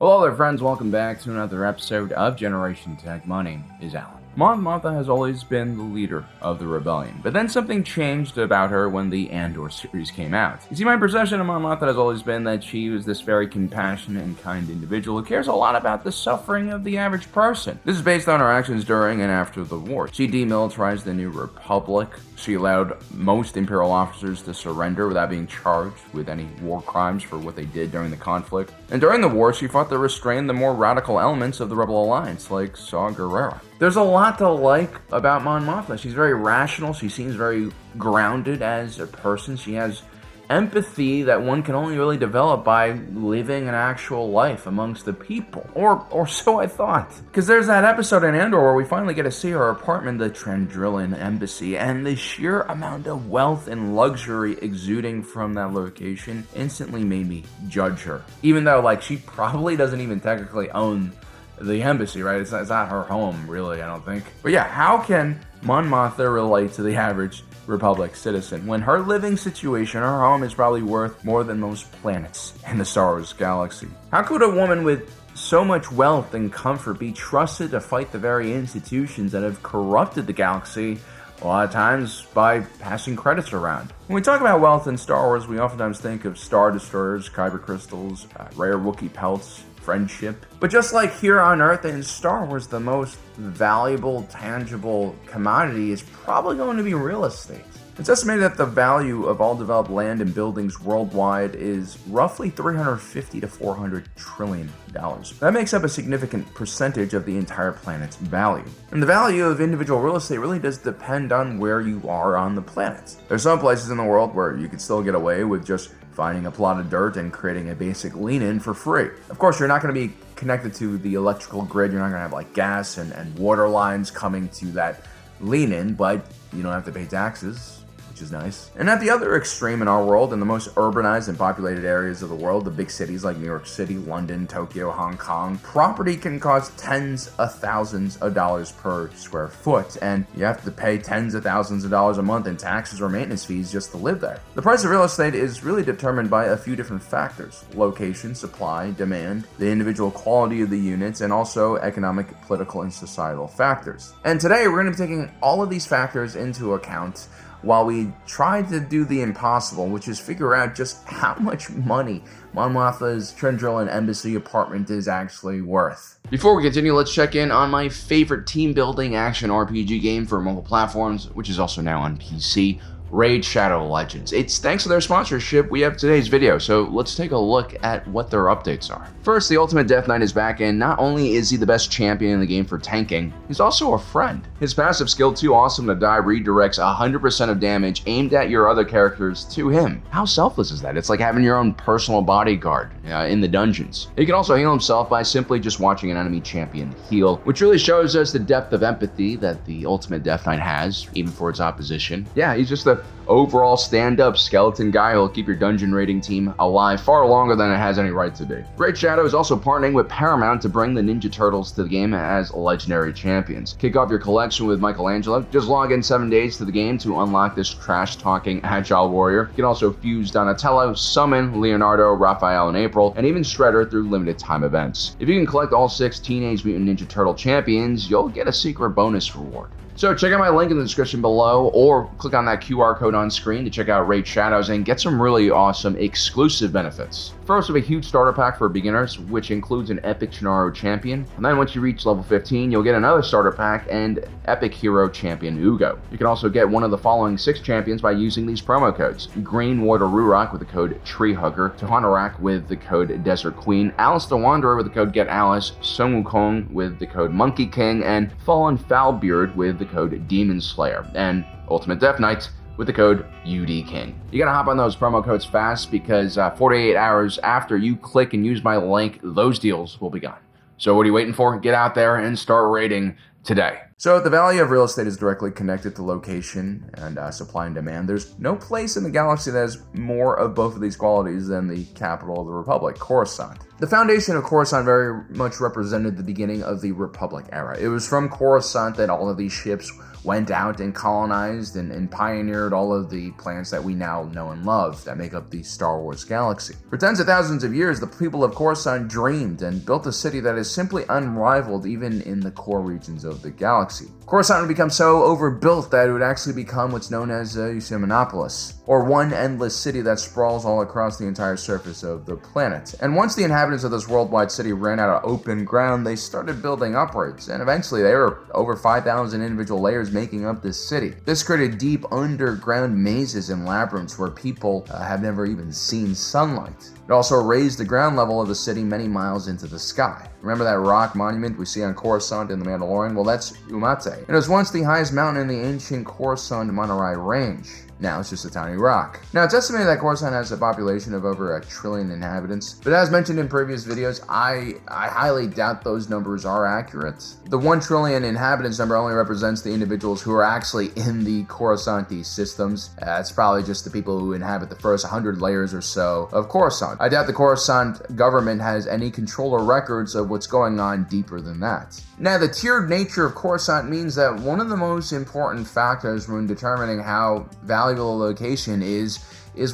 Hello there friends, welcome back to another episode of Generation Tech. My name is Alan. Mon Mothma has always been the leader of the rebellion, but then something changed about her when the Andor series came out. You see, my perception of Mon Mothma has always been that she was this very compassionate and kind individual who cares a lot about the suffering of the average person. This is based on her actions during and after the war. She demilitarized the New Republic. She allowed most Imperial officers to surrender without being charged with any war crimes for what they did during the conflict. And during the war, she fought to restrain the more radical elements of the Rebel Alliance, like Saw Gerrera. There's a lot to like about Mon Mothma. She's very rational. She seems very grounded as a person. She has empathy that one can only really develop by living an actual life amongst the people. Or so I thought. Because there's that episode in Andor where we finally get to see her apartment, the Chandrilian Embassy, and the sheer amount of wealth and luxury exuding from that location instantly made me judge her. Even though, she probably doesn't even technically own the embassy, right? It's not her home, really, I don't think. But yeah, how can Mon Mothma relate to the average Republic citizen when her living situation, her home, is probably worth more than most planets in the Star Wars galaxy? How could a woman with so much wealth and comfort be trusted to fight the very institutions that have corrupted the galaxy a lot of times by passing credits around? When we talk about wealth in Star Wars, we oftentimes think of Star Destroyers, Kyber crystals, rare Wookiee pelts, friendship. But just like here on Earth in Star Wars, the most valuable, tangible commodity is probably going to be real estate. It's estimated that the value of all developed land and buildings worldwide is roughly $350 to $400 trillion. That makes up a significant percentage of the entire planet's value. And the value of individual real estate really does depend on where you are on the planet. There's some places in the world where you could still get away with just finding a plot of dirt and creating a basic lean-in for free. Of course, you're not going to be connected to the electrical grid. You're not going to have gas and water lines coming to that lean-in, but you don't have to pay taxes, which is nice. And at the other extreme in our world, in the most urbanized and populated areas of the world, the big cities like New York City, London, Tokyo, Hong Kong, property can cost tens of thousands of dollars per square foot, and you have to pay tens of thousands of dollars a month in taxes or maintenance fees just to live there. The price of real estate is really determined by a few different factors: location, supply, demand, the individual quality of the units, and also economic, political, and societal factors. And today we're going to be taking all of these factors into account while we try to do the impossible, which is figure out just how much money Mon Mothma's Chandrilian Embassy apartment is actually worth. Before we continue, let's check in on my favorite team-building action RPG game for mobile platforms, which is also now on PC, Raid Shadow Legends. It's thanks to their sponsorship we have today's video, so let's take a look at what their updates are. First, the Ultimate Death Knight is back, and not only is he the best champion in the game for tanking, he's also a friend. His passive skill, Too Awesome to Die, redirects 100% of damage aimed at your other characters to him. How selfless is that? It's like having your own personal bodyguard in the dungeons. He can also heal himself by simply just watching an enemy champion heal, which really shows us the depth of empathy that the Ultimate Death Knight has, even for its opposition. Yeah, he's just the overall stand-up skeleton guy who'll keep your dungeon raiding team alive far longer than it has any right to be. Raid Shadow is also partnering with Paramount to bring the Ninja Turtles to the game as legendary champions. Kick off your collection with Michelangelo. Just log in 7 days to the game to unlock this trash-talking agile warrior. You can also fuse Donatello, summon Leonardo, Raphael, and April, and even Shredder through limited time events. If you can collect all 6 Teenage Mutant Ninja Turtle champions, you'll get a secret bonus reward. So check out my link in the description below, or click on that QR code on screen to check out Raid Shadows and get some really awesome exclusive benefits. First, we have a huge starter pack for beginners, which includes an epic Chonoru champion. And then once you reach level 15, you'll get another starter pack and epic hero champion Uugo. You can also get one of the following 6 champions by using these promo codes: Green Warder Ruroc with the code Treehugger, Tohonorak with the code Desert Queen, Alice the Wanderer with the code Get Alice, Sun Wukong with the code Monkey King, and Fallen Foulbeard with the code Demon Slayer, and Ultimate Death Knight with the code UD King. You gotta hop on those promo codes fast because 48 hours after you click and use my link, those deals will be gone. So what are you waiting for? Get out there and start raiding today. So if the value of real estate is directly connected to location and supply and demand, there's no place in the galaxy that has more of both of these qualities than the capital of the Republic, Coruscant. The foundation of Coruscant very much represented the beginning of the Republic era. It was from Coruscant that all of these ships went out and colonized and pioneered all of the planets that we now know and love that make up the Star Wars galaxy. For tens of thousands of years, the people of Coruscant dreamed and built a city that is simply unrivaled even in the core regions of the galaxy. Coruscant would become so overbuilt that it would actually become what's known as Yoseminopolis, or one endless city that sprawls all across the entire surface of the planet. And once the inhabitants of this worldwide city ran out of open ground, they started building upwards, and eventually there were over 5,000 individual layers making up this city. This created deep underground mazes and labyrinths where people have never even seen sunlight. It also raised the ground level of the city many miles into the sky. Remember that rock monument we see on Coruscant in The Mandalorian? Well, that's Umate. It was once the highest mountain in the ancient Coruscant Monterey Range. Now it's just a tiny rock. Now it's estimated that Coruscant has a population of over 1 trillion inhabitants, but as mentioned in previous videos, I highly doubt those numbers are accurate. The 1 trillion inhabitants number only represents the individuals who are actually in the Coruscanti systems. It's probably just the people who inhabit the first 100 layers or so of Coruscant. I doubt the Coruscant government has any control or records of what's going on deeper than that. Now, the tiered nature of Coruscant means that one of the most important factors when determining how valuable a location is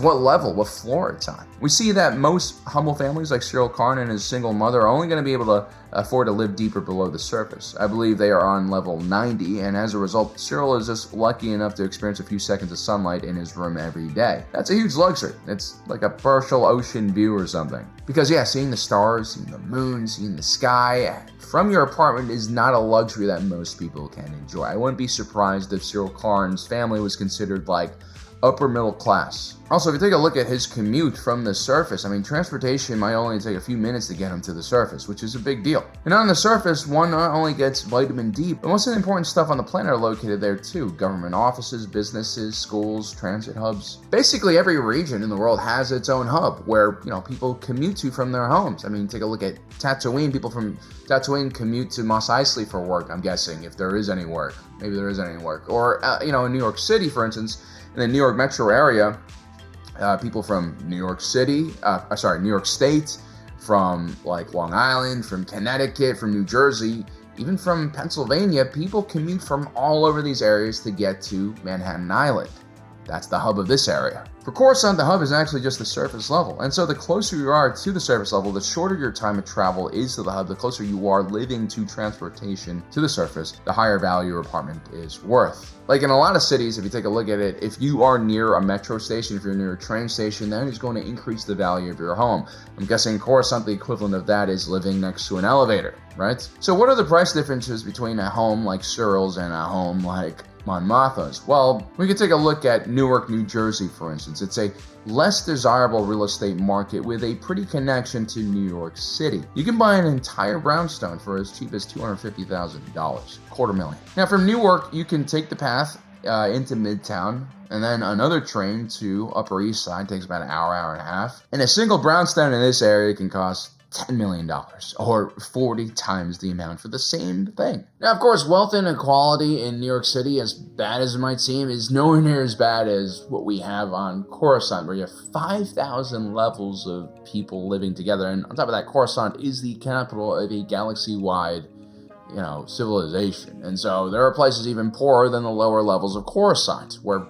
what level, what floor it's on. We see that most humble families like Cyril Karn and his single mother are only going to be able to afford to live deeper below the surface. I believe they are on level 90, and as a result, Cyril is just lucky enough to experience a few seconds of sunlight in his room every day. That's a huge luxury. It's like a partial ocean view or something. Because yeah, seeing the stars, seeing the moon, seeing the sky from your apartment is not a luxury that most people can enjoy. I wouldn't be surprised if Cyril Karn's family was considered like upper middle class. Also, if you take a look at his commute from the surface, I mean, transportation might only take a few minutes to get him to the surface, which is a big deal. And on the surface, one not only gets vitamin D, but most of the important stuff on the planet are located there too. Government offices, businesses, schools, transit hubs. Basically, every region in the world has its own hub where, people commute to from their homes. I mean, take a look at Tatooine. People from Tatooine commute to Mos Eisley for work, I'm guessing, if there is any work. Maybe there is any work. Or, in New York City, for instance, in the New York metro area, people from New York State, from like Long Island, from Connecticut, from New Jersey, even from Pennsylvania, people commute from all over these areas to get to Manhattan Island. That's the hub of this area. For Coruscant, the hub is actually just the surface level, and so the closer you are to the surface level, the shorter your time of travel is to the hub, the closer you are living to transportation to the surface, the higher value your apartment is worth. Like in a lot of cities, if you take a look at it, if you are near a metro station, if you're near a train station, that is going to increase the value of your home. I'm guessing Coruscant, the equivalent of that is living next to an elevator, right? So what are the price differences between a home like Cyril's and a home like Mon Mothma's? Well, we could take a look at Newark, New Jersey, for instance. It's a less desirable real estate market with a pretty connection to New York City. You can buy an entire brownstone for as cheap as $250,000, $250,000. Now, from Newark, you can take the path into Midtown, and then another train to Upper East Side takes about an hour, hour and a half. And a single brownstone in this area can cost $10 million, or 40 times the amount for the same thing. Now, of course, wealth inequality in New York City, as bad as it might seem, is nowhere near as bad as what we have on Coruscant, where you have 5,000 levels of people living together. And on top of that, Coruscant is the capital of a galaxy-wide, civilization. And so there are places even poorer than the lower levels of Coruscant, where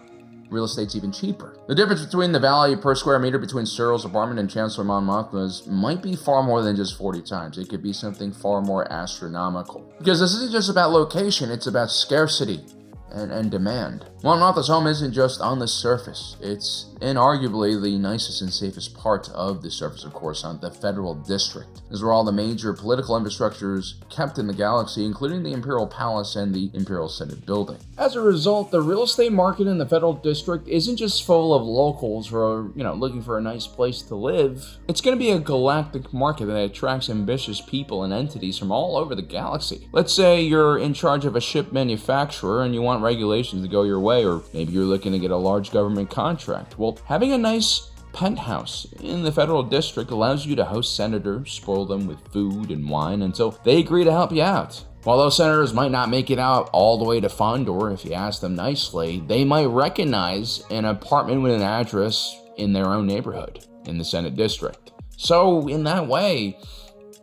real estate's even cheaper. The difference between the value per square meter between Cyril's apartment and Chancellor Mon Mothma's might be far more than just 40 times. It could be something far more astronomical. Because this isn't just about location, it's about scarcity and demand. Mon Mothma's home isn't just on the surface. It's inarguably the nicest and safest part of the surface of Coruscant, the Federal District. This is where all the major political infrastructure is kept in the galaxy, including the Imperial Palace and the Imperial Senate building. As a result, the real estate market in the Federal District isn't just full of locals who are, looking for a nice place to live. It's going to be a galactic market that attracts ambitious people and entities from all over the galaxy. Let's say you're in charge of a ship manufacturer and you want regulations to go your way, or maybe you're looking to get a large government contract. Well, having a nice penthouse in the Federal District allows you to host senators, spoil them with food and wine until they agree to help you out. While those senators might not make it out all the way to fund, or if you ask them nicely, they might recognize an apartment with an address in their own neighborhood in the Senate district. So in that way,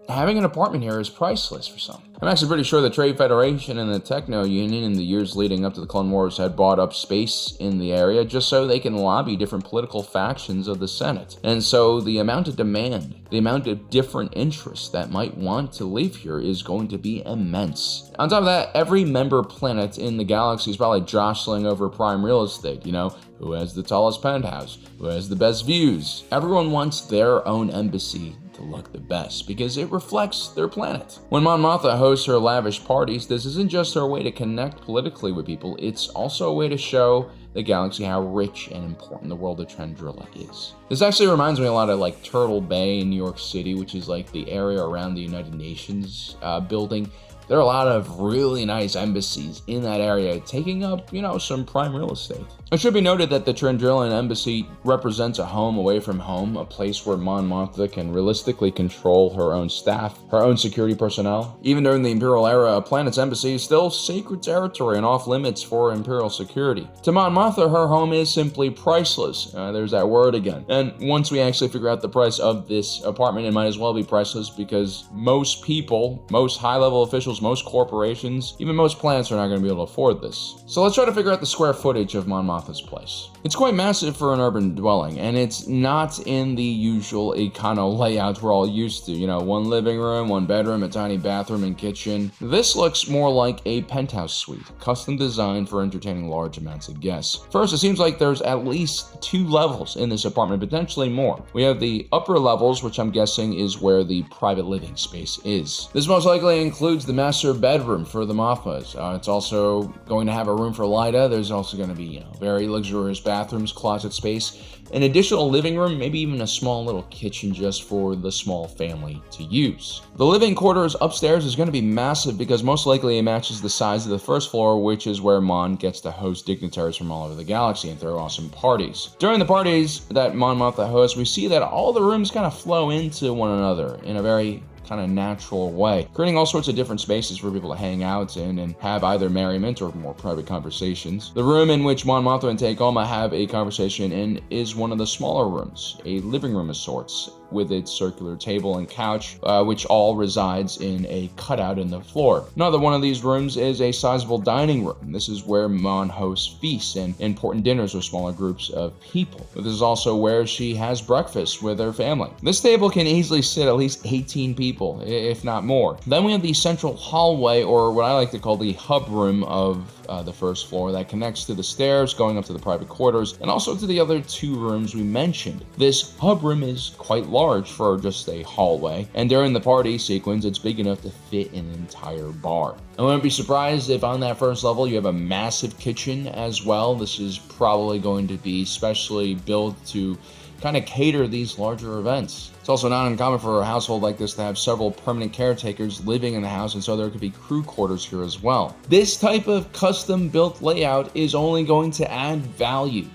having an apartment here is priceless for some. I'm actually pretty sure the Trade Federation and the Techno Union in the years leading up to the Clone Wars had bought up space in the area just so they can lobby different political factions of the Senate. And so the amount of demand, the amount of different interests that might want to live here is going to be immense. On top of that, every member planet in the galaxy is probably jostling over prime real estate, who has the tallest penthouse, who has the best views. Everyone wants their own embassy to look the best because it reflects their planet. When Mon Mothma hosts her lavish parties, this isn't just her way to connect politically with people, it's also a way to show the galaxy how rich and important the world of Chandrila is. This actually reminds me a lot of like Turtle Bay in New York City, which is like the area around the United Nations building. There are a lot of really nice embassies in that area taking up, some prime real estate. It should be noted that the Chandrilian Embassy represents a home away from home, a place where Mon Mothma can realistically control her own staff, her own security personnel. Even during the Imperial era, a planet's embassy is still sacred territory and off limits for Imperial security. To Mon Mothma, her home is simply priceless. There's that word again. And once we actually figure out the price of this apartment, it might as well be priceless because most people, most high-level officials, most corporations, even most planets are not going to be able to afford this. So let's try to figure out the square footage of Mon Mothma's place. It's quite massive for an urban dwelling, and it's not in the usual econo layout we're all used to. One living room, one bedroom, a tiny bathroom and kitchen. This looks more like a penthouse suite, custom designed for entertaining large amounts of guests. First, it seems like there's at least 2 levels in this apartment, potentially more. We have the upper levels, which I'm guessing is where the private living space is. This most likely includes the master bedroom for the Mothmas. It's also going to have a room for Lyda. There's also going to be, very luxurious bathrooms, closet space, an additional living room, maybe even a small little kitchen just for the small family to use. The living quarters upstairs is going to be massive because most likely it matches the size of the first floor, which is where Mon gets to host dignitaries from all over the galaxy and throw awesome parties. During the parties that Mon Mothma hosts, we see that all the rooms kind of flow into one another in a very kind of natural way, creating all sorts of different spaces for people to hang out in and have either merriment or more private conversations. The room in which Mon Mothma and Taekoma have a conversation in is one of the smaller rooms, a living room of sorts, with its circular table and couch, which all resides in a cutout in the floor. Another one of these rooms is a sizable dining room. This is where Mon hosts feasts and important dinners with smaller groups of people. This is also where she has breakfast with her family. This table can easily sit at least 18 people, if not more. Then we have the central hallway, or what I like to call the hub room of the first floor that connects to the stairs going up to the private quarters and also to the other 2 rooms we mentioned. This hub room is quite large for just a hallway, and during the party sequence it's big enough to fit an entire bar. I wouldn't be surprised if on that first level you have a massive kitchen as well. This is probably going to be specially built to kind of cater these larger events. It's also not uncommon for a household like this to have several permanent caretakers living in the house, and so there could be crew quarters here as well. This type of custom-built layout is only going to add value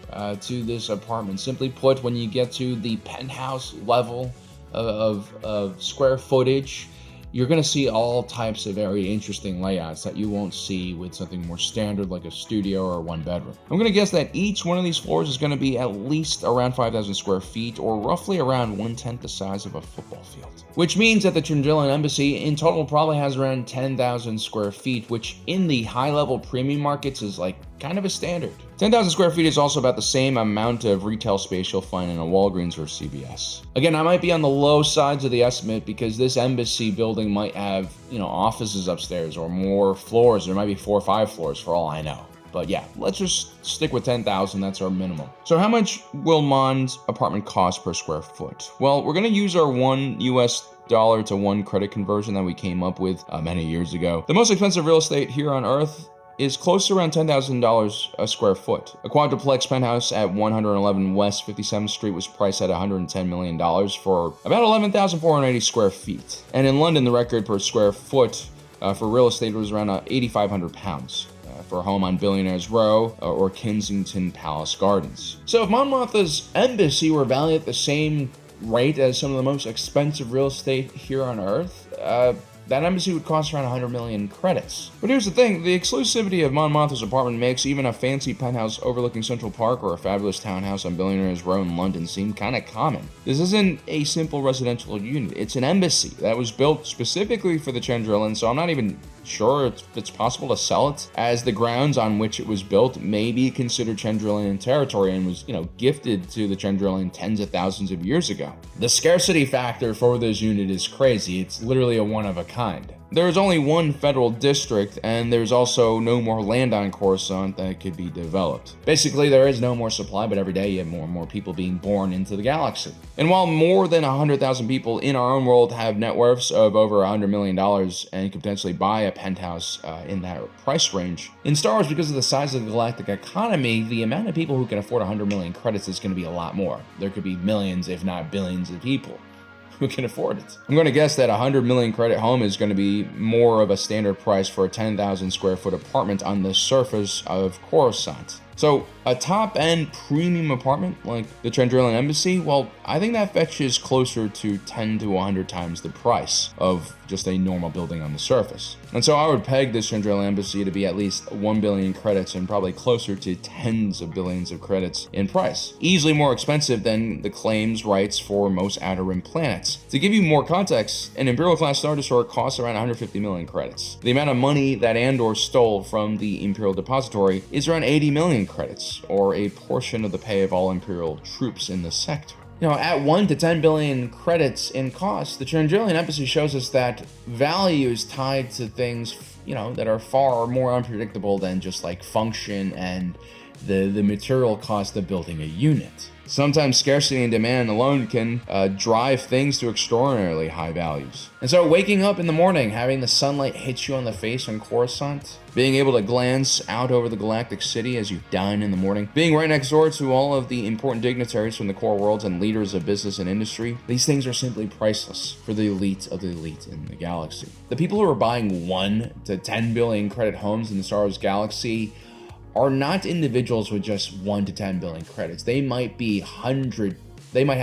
to this apartment. Simply put, when you get to the penthouse level of square footage, you're going to see all types of very interesting layouts that you won't see with something more standard like a studio or 1 bedroom. I'm going to guess that each one of these floors is going to be at least around 5,000 square feet, or roughly around 1/10 the size of a football field. Which means that the Chandrilian Embassy in total probably has around 10,000 square feet, which in the high-level premium markets is like kind of a standard. 10,000 square feet is also about the same amount of retail space you'll find in a Walgreens or CVS. Again, I might be on the low sides of the estimate because this embassy building might have, offices upstairs or more floors. There might be 4 or 5 floors for all I know. But yeah, let's just stick with 10,000. That's our minimum. So how much will Mon's apartment cost per square foot? Well, we're going to use our $1 to 1 credit conversion that we came up with many years ago. The most expensive real estate here on Earth is close to around $10,000 a square foot. A quadruplex penthouse at 111 West 57th Street was priced at $110 million for about 11,480 square feet. And in London, the record per square foot for real estate was around 8,500 pounds. For a home on Billionaire's Row or Kensington Palace Gardens. So if Mon Mothma's embassy were valued at the same rate as some of the most expensive real estate here on Earth, that embassy would cost around 100 million credits. But here's the thing, the exclusivity of Mon Mothma's apartment makes even a fancy penthouse overlooking Central Park or a fabulous townhouse on Billionaire's Row in London seem kind of common. This isn't a simple residential unit, it's an embassy that was built specifically for the Chandrilian, so I'm not even sure if it's possible to sell it, as the grounds on which it was built may be considered Chandrilian territory and was, gifted to the Chandrilian tens of thousands of years ago. The scarcity factor for this unit is crazy. It's literally a one of a kind. There is only one federal district, and there's also no more land on Coruscant that could be developed. Basically, there is no more supply, but every day you have more and more people being born into the galaxy. And while more than 100,000 people in our own world have net worths of over $100 million and could potentially buy a penthouse in that price range, in Star Wars, because of the size of the galactic economy, the amount of people who can afford 100 million credits is going to be a lot more. There could be millions, if not billions of people who can afford it. I'm going to guess that 100 million credit home is going to be more of a standard price for a 10,000 square foot apartment on the surface of Coruscant. So a top-end premium apartment like the Chandrilian Embassy, well, I think that fetches closer to 10 to 100 times the price of just a normal building on the surface. And so I would peg this Chandrilian Embassy to be at least 1 billion credits and probably closer to tens of billions of credits in price. Easily more expensive than the claims rights for most Outer Rim planets. To give you more context, an Imperial-class Star Destroyer costs around 150 million credits. The amount of money that Andor stole from the Imperial Depository is around 80 million credits, or a portion of the pay of all Imperial troops in the sector. At 1 to 10 billion credits in cost, the Chandrilian Embassy shows us that value is tied to things, that are far more unpredictable than just like function and the material cost of building a unit. Sometimes scarcity and demand alone can drive things to extraordinarily high values. And so waking up in the morning, having the sunlight hit you on the face on Coruscant, being able to glance out over the galactic city as you dine in the morning, being right next door to all of the important dignitaries from the core worlds and leaders of business and industry, these things are simply priceless for the elite of the elite in the galaxy. The people who are buying 1 to 10 billion credit homes in the Star Wars galaxy are not individuals with just 1 to 10 billion credits. They might have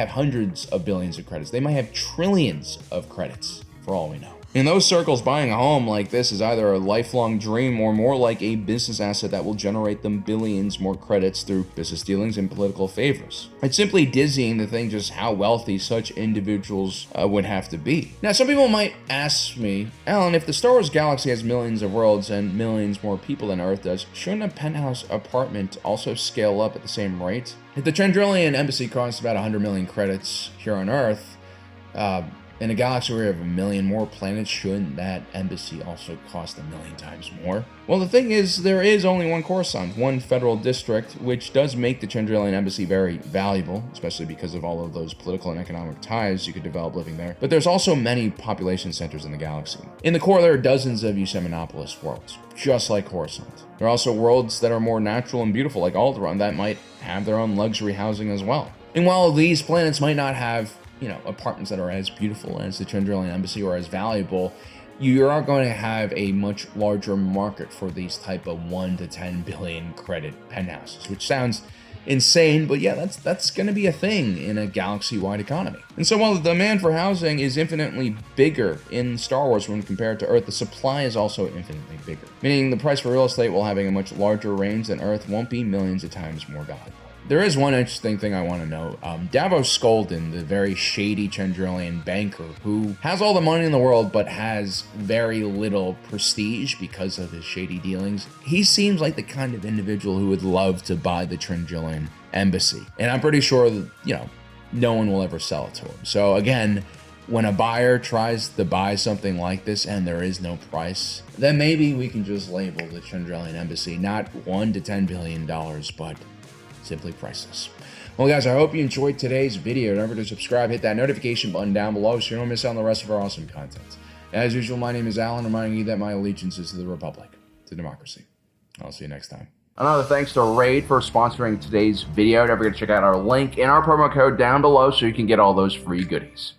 hundreds of billions of credits. They might have trillions of credits, for all we know. In those circles, buying a home like this is either a lifelong dream or more like a business asset that will generate them billions more credits through business dealings and political favors. It's simply dizzying to think just how wealthy such individuals would have to be. Now, some people might ask me, Alan, if the Star Wars galaxy has millions of worlds and millions more people than Earth does, shouldn't a penthouse apartment also scale up at the same rate? If the Chandrilian Embassy costs about 100 million credits here on Earth, in a galaxy where we have 1 million more planets, shouldn't that embassy also cost 1 million times more? Well, the thing is, there is only one Coruscant, one federal district, which does make the Chandrilian Embassy very valuable, especially because of all of those political and economic ties you could develop living there. But there's also many population centers in the galaxy. In the core, there are dozens of Yoseminopolis worlds, just like Coruscant. There are also worlds that are more natural and beautiful, like Alderaan, that might have their own luxury housing as well. And while these planets might not have apartments that are as beautiful as the Chandrilian Embassy or as valuable, you are going to have a much larger market for these type of 1 to 10 billion credit penthouses, which sounds insane, but yeah, that's going to be a thing in a galaxy-wide economy. And so while the demand for housing is infinitely bigger in Star Wars when compared to Earth, the supply is also infinitely bigger, meaning the price for real estate, while having a much larger range than Earth, won't be millions of times more valuable. There is one interesting thing I want to know. Davos Skolden, the very shady Chandrilian banker who has all the money in the world but has very little prestige because of his shady dealings, he seems like the kind of individual who would love to buy the Chandrilian Embassy. And I'm pretty sure that, no one will ever sell it to him. So again, when a buyer tries to buy something like this and there is no price, then maybe we can just label the Chandrilian Embassy not 1 to 10 billion dollars, but simply priceless. Well, guys, I hope you enjoyed today's video. Remember to subscribe, hit that notification button down below so you don't miss out on the rest of our awesome content. As usual, my name is Alan, reminding you that my allegiance is to the Republic, to democracy. I'll see you next time. Another thanks to Raid for sponsoring today's video. Don't forget to check out our link and our promo code down below so you can get all those free goodies.